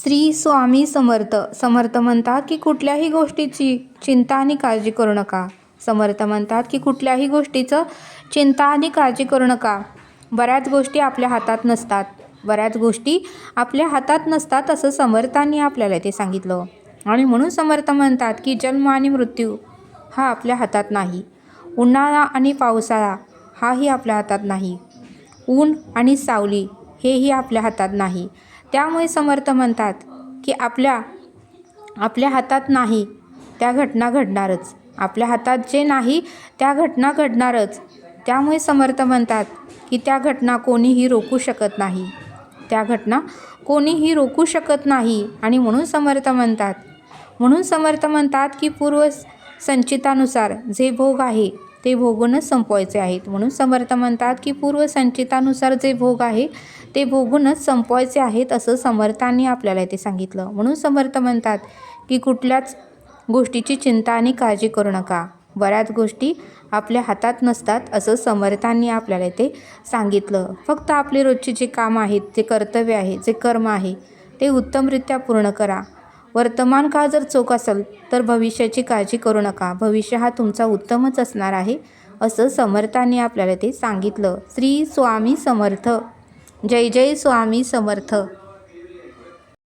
श्री स्वामी समर्थ. समर्थ म्हणतात की कुठल्याही गोष्टीची चिंता आणि काळजी करू नका. समर्थ म्हणतात की कुठल्याही गोष्टीचं चिंता आणि काळजी करू नका. बऱ्याच गोष्टी आपल्या हातात नसतात. बऱ्याच गोष्टी आपल्या हातात नसतात असं समर्थांनी आपल्याला ते सांगितलं. आणि म्हणून समर्थ म्हणतात की जन्म आणि मृत्यू हा आपल्या हातात नाही. उन्हाळा आणि पावसाळा हाही आपल्या हातात नाही. ऊन आणि सावली हेही आपल्या हातात नाही. त्यामुळे समर्थ म्हणतात की आपल्या हातात नाही त्या घटना घडणारच. आपल्या हातात जे नाही त्या घटना घडणारच. त्यामुळे समर्थ म्हणतात की त्या घटना कोणीही रोखू शकत नाही. त्या घटना कोणीही रोखू शकत नाही. आणि म्हणून समर्थ म्हणतात की पूर्वसंचितानुसार जे भोग आहे ते भोगूनच संपवायचे आहेत. म्हणून समर्थ म्हणतात की पूर्वसंचितानुसार जे भोग आहे ते भोगूनच संपवायचे आहेत असं समर्थांनी आपल्याला ते सांगितलं. म्हणून समर्थ म्हणतात की कुठल्याच गोष्टीची चिंता आणि काळजी करू नका. बऱ्याच गोष्टी आपल्या हातात नसतात असं समर्थांनी आपल्याला ते सांगितलं. फक्त आपले रोजचे जे काम आहेत, जे कर्तव्य आहे, जे कर्म आहे ते उत्तमरित्या पूर्ण करा. वर्तमान काळ जर चोख असेल तर भविष्याची काळजी करू नका. भविष्य हा तुमचा उत्तमच असणार आहे असं समर्थांनी आपल्याला ते सांगितलं. श्री स्वामी समर्थ. जय जय स्वामी समर्थ.